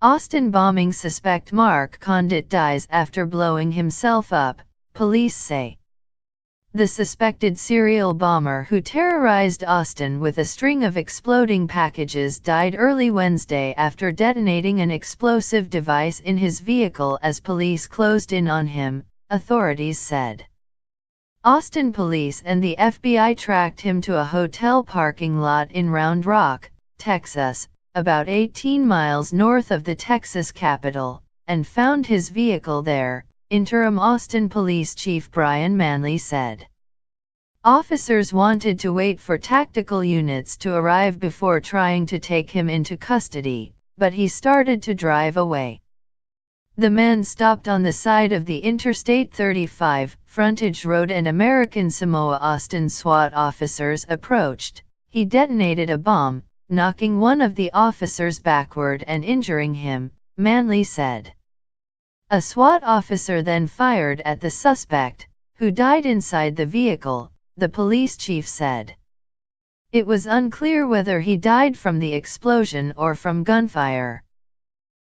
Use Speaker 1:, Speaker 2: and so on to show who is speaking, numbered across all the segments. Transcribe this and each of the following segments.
Speaker 1: Austin bombing suspect Mark Condit dies after blowing himself up, police say. The suspected serial bomber who terrorized Austin with a string of exploding packages died early Wednesday after detonating an explosive device in his vehicle as police closed in on him, authorities said. Austin police and the FBI tracked him to a hotel parking lot in Round Rock, Texas, about 18 miles north of the Texas capital, and found his vehicle there, Interim Austin Police Chief Brian Manley said. Officers wanted to wait for tactical units to arrive before trying to take him into custody, but he started to drive away. The man stopped on the side of the Interstate 35 frontage road and American Samoa. Austin SWAT officers approached. He detonated a bomb, knocking one of the officers backward and injuring him, Manley said. A SWAT officer then fired at the suspect, who died inside the vehicle, the police chief said. It was unclear whether he died from the explosion or from gunfire.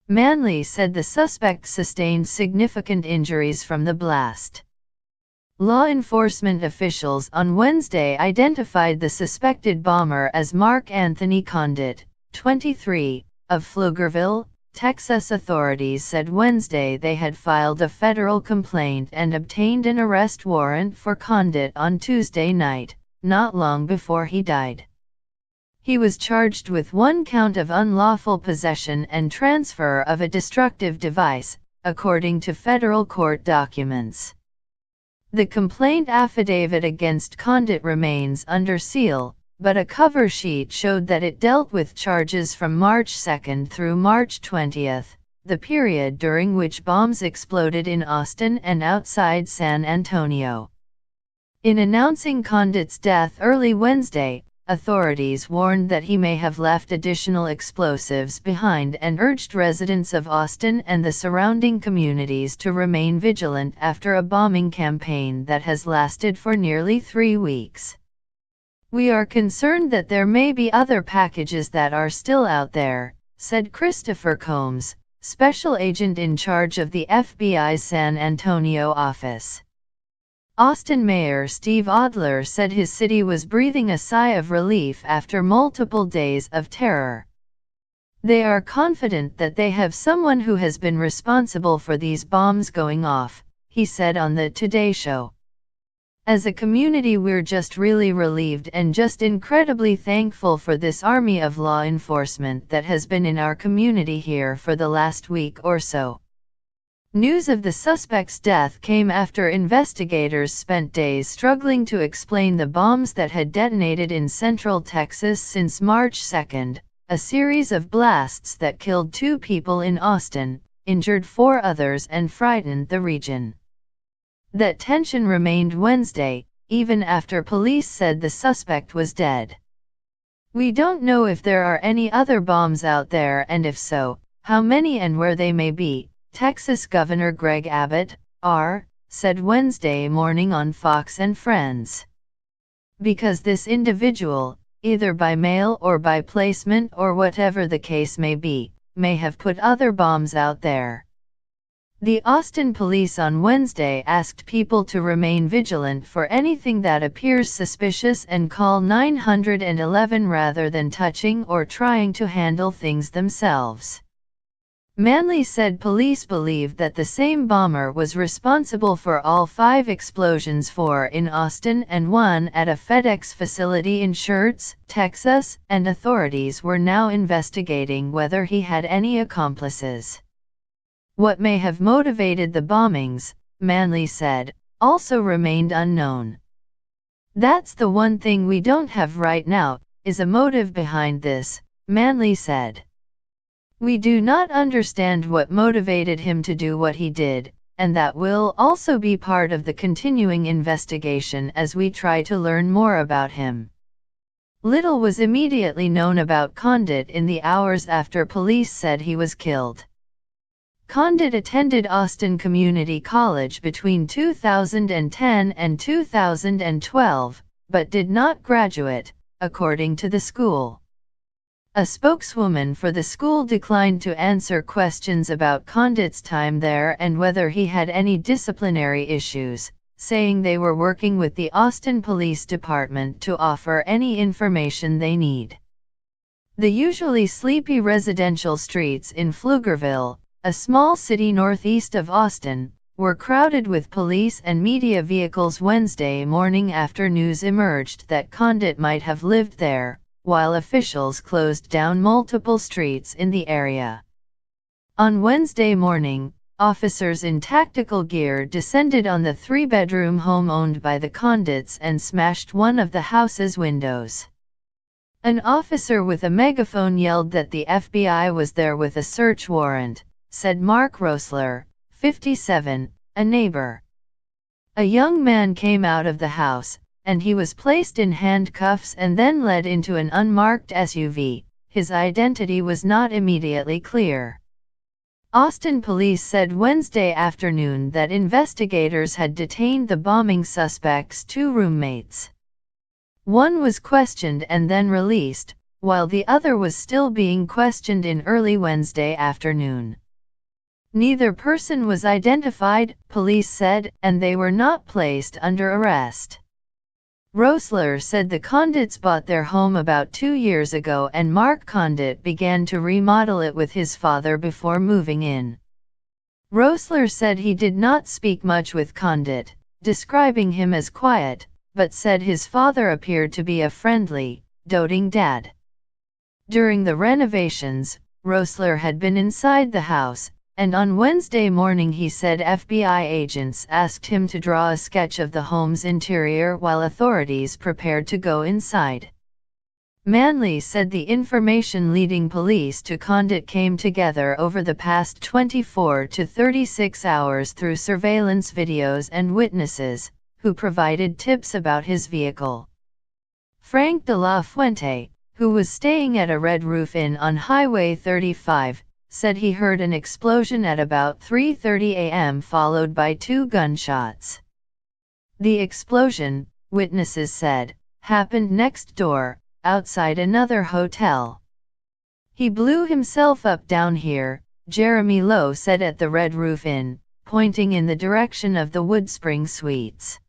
Speaker 1: Manley said the suspect sustained significant injuries from the blast. Law enforcement officials on Wednesday identified the suspected bomber as Mark Anthony Condit, 23, of Pflugerville, Texas. Authorities said Wednesday they had filed a federal complaint and obtained an arrest warrant for Condit on Tuesday night, not long before he died. He was charged with one count of unlawful possession and transfer of a destructive device, according to federal court documents. The complaint affidavit against Condit remains under seal, but a cover sheet showed that it dealt with charges from March 2 through March 20, the period during which bombs exploded in Austin and outside San Antonio. In announcing Condit's death early Wednesday, authorities warned that he may have left additional explosives behind and urged residents of Austin and the surrounding communities to remain vigilant after a bombing campaign that has lasted for nearly 3 weeks. We are concerned that there may be other packages that are still out there, said Christopher Combs, special agent in charge of the FBI's San Antonio office. Austin Mayor Steve Adler said his city was breathing a sigh of relief after multiple days of terror. They are confident that they have someone who has been responsible for these bombs going off, he said on the Today Show. As a community, we're just really relieved and just incredibly thankful for this army of law enforcement that has been in our community here for the last week or so. News of the suspect's death came after investigators spent days struggling to explain the bombs that had detonated in central Texas since March 2, a series of blasts that killed 2 people in Austin, injured 4 others and frightened the region. That tension remained Wednesday, even after police said the suspect was dead. We don't know if there are any other bombs out there, and if so, how many and where they may be, Texas Governor Greg Abbott, R., said Wednesday morning on Fox and Friends. Because this individual, either by mail or by placement or whatever the case may be, may have put other bombs out there. The Austin police on Wednesday asked people to remain vigilant for anything that appears suspicious and call 911 rather than touching or trying to handle things themselves. Manley said police believe that the same bomber was responsible for all 5 explosions, 4 in Austin and 1 at a FedEx facility in Schertz, Texas, and authorities were now investigating whether he had any accomplices. What may have motivated the bombings, Manley said, also remained unknown. That's the one thing we don't have right now, is a motive behind this, Manley said. We do not understand what motivated him to do what he did, and that will also be part of the continuing investigation as we try to learn more about him. Little was immediately known about Condit in the hours after police said he was killed. Condit attended Austin Community College between 2010 and 2012, but did not graduate, according to the school. A spokeswoman for the school declined to answer questions about Condit's time there and whether he had any disciplinary issues, saying they were working with the Austin Police Department to offer any information they need. The usually sleepy residential streets in Pflugerville, a small city northeast of Austin, were crowded with police and media vehicles Wednesday morning after news emerged that Condit might have lived there, while officials closed down multiple streets in the area. On Wednesday morning, officers in tactical gear descended on the three-bedroom home owned by the Condits and smashed one of the house's windows. An officer with a megaphone yelled that the FBI was there with a search warrant, said Mark Rosler, 57, a neighbor. A young man came out of the house, and he was placed in handcuffs and then led into an unmarked SUV. His identity was not immediately clear. Austin police said Wednesday afternoon that investigators had detained the bombing suspect's two roommates. One was questioned and then released, while the other was still being questioned in early Wednesday afternoon. Neither person was identified, police said, and they were not placed under arrest. Rosler said the Condits bought their home about 2 years ago and Mark Condit began to remodel it with his father before moving in. Rosler said he did not speak much with Condit, describing him as quiet, but said his father appeared to be a friendly, doting dad. During the renovations, Rosler had been inside the house, and on Wednesday morning he said FBI agents asked him to draw a sketch of the home's interior while authorities prepared to go inside. Manley said the information leading police to Condit came together over the past 24 to 36 hours through surveillance videos and witnesses, who provided tips about his vehicle. Frank de la Fuente, who was staying at a Red Roof Inn on Highway 35, said he heard an explosion at about 3:30 a.m. followed by 2 gunshots. The explosion, witnesses said, happened next door, outside another hotel. He blew himself up down here, Jeremy Lowe said at the Red Roof Inn, pointing in the direction of the Woodspring Suites.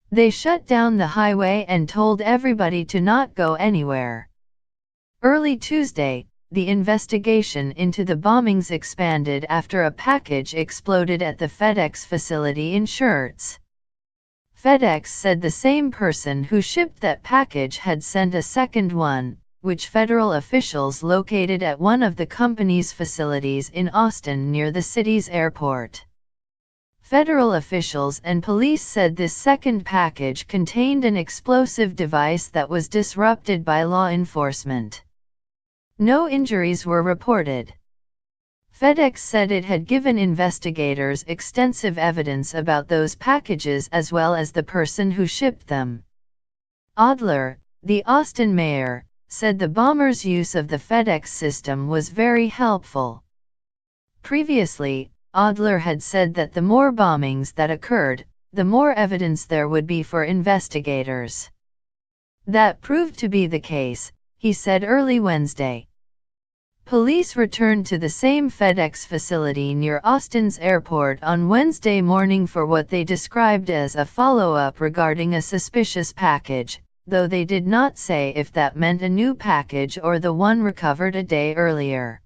Speaker 1: They shut down the highway and told everybody to not go anywhere. Early Tuesday, the investigation into the bombings expanded after a package exploded at the FedEx facility in Schertz. FedEx said the same person who shipped that package had sent a second one, which federal officials located at one of the company's facilities in Austin near the city's airport. Federal officials and police said this second package contained an explosive device that was disrupted by law enforcement. No injuries were reported. FedEx said it had given investigators extensive evidence about those packages as well as the person who shipped them. Adler, the Austin mayor, said the bombers' use of the FedEx system was very helpful. Previously, Adler had said that the more bombings that occurred, the more evidence there would be for investigators. That proved to be the case, he said early Wednesday. Police returned to the same FedEx facility near Austin's airport on Wednesday morning for what they described as a follow-up regarding a suspicious package, though they did not say if that meant a new package or the one recovered a day earlier.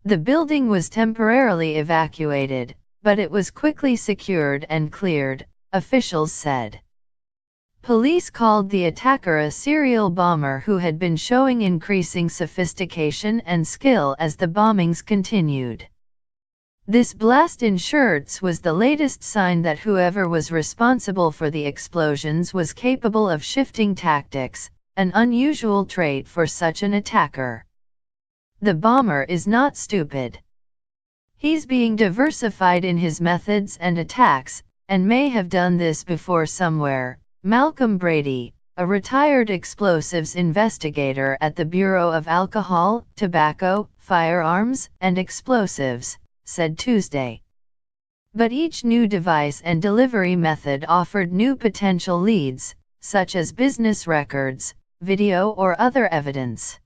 Speaker 1: The building was temporarily evacuated, but it was quickly secured and cleared, officials said. Police called the attacker a serial bomber who had been showing increasing sophistication and skill as the bombings continued. This blast in Schertz was the latest sign that whoever was responsible for the explosions was capable of shifting tactics, an unusual trait for such an attacker. The bomber is not stupid. He's being diversified in his methods and attacks, and may have done this before somewhere. Malcolm Brady, a retired explosives investigator at the Bureau of Alcohol, Tobacco, Firearms, and Explosives, said Tuesday. But each new device and delivery method offered new potential leads, such as business records, video or other evidence.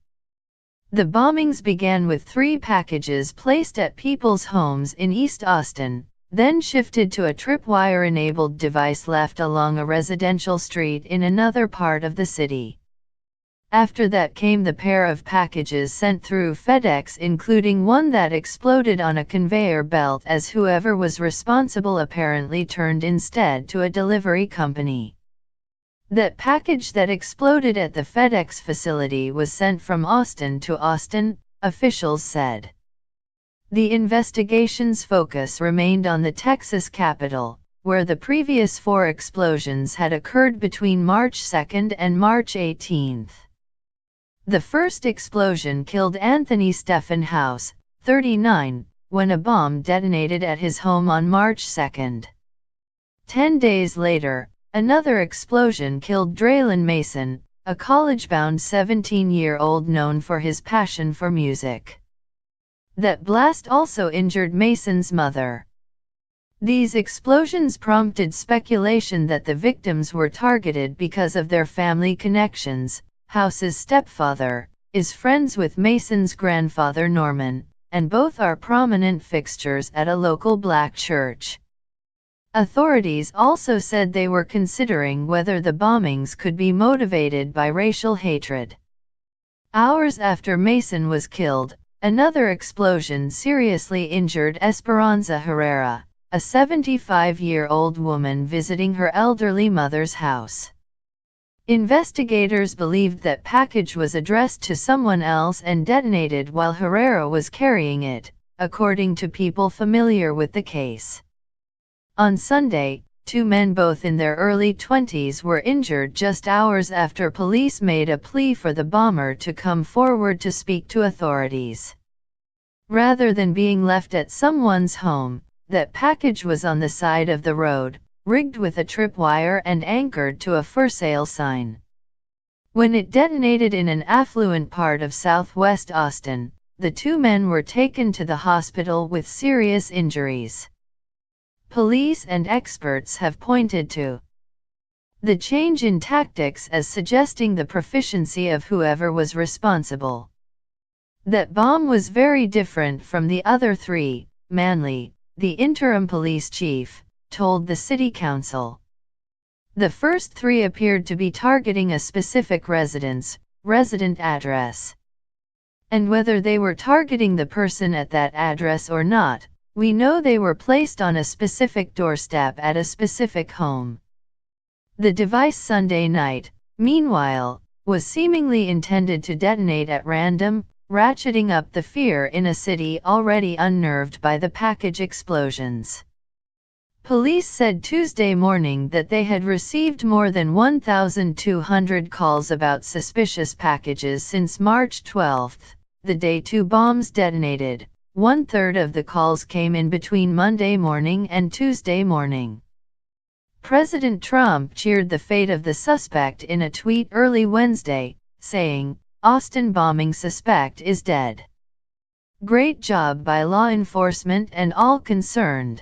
Speaker 1: The bombings began with 3 packages placed at people's homes in East Austin, then shifted to a tripwire-enabled device left along a residential street in another part of the city. After that came the pair of packages sent through FedEx, including one that exploded on a conveyor belt as whoever was responsible apparently turned instead to a delivery company. That package that exploded at the FedEx facility was sent from Austin to Austin, officials said. The investigation's focus remained on the Texas Capitol, where the previous 4 explosions had occurred between March 2 and March 18. The first explosion killed Anthony Stephen House, 39, when a bomb detonated at his home on March 2. 10 days later, another explosion killed Draylen Mason, a college-bound 17-year-old known for his passion for music. That blast also injured Mason's mother. These explosions prompted speculation that the victims were targeted because of their family connections. House's stepfather is friends with Mason's grandfather Norman, and both are prominent fixtures at a local black church. Authorities also said they were considering whether the bombings could be motivated by racial hatred. Hours after Mason was killed, another explosion seriously injured Esperanza Herrera, a 75-year-old woman visiting her elderly mother's house. Investigators believed that package was addressed to someone else and detonated while Herrera was carrying it, according to people familiar with the case. On Sunday, 2 men both in their early 20s were injured just hours after police made a plea for the bomber to come forward to speak to authorities. Rather than being left at someone's home, that package was on the side of the road, rigged with a tripwire and anchored to a for sale sign. When it detonated in an affluent part of southwest Austin, the 2 men were taken to the hospital with serious injuries. Police and experts have pointed to the change in tactics as suggesting the proficiency of whoever was responsible. That bomb was very different from the other 3, Manley, the interim police chief, told the city council. The first 3 appeared to be targeting a specific resident address. And whether they were targeting the person at that address or not, we know they were placed on a specific doorstep at a specific home. The device Sunday night, meanwhile, was seemingly intended to detonate at random, ratcheting up the fear in a city already unnerved by the package explosions. Police said Tuesday morning that they had received more than 1,200 calls about suspicious packages since March 12, the day 2 bombs detonated. 1/3 of the calls came in between Monday morning and Tuesday morning. President Trump cheered the fate of the suspect in a tweet early Wednesday, saying, "Austin bombing suspect is dead. Great job by law enforcement and all concerned."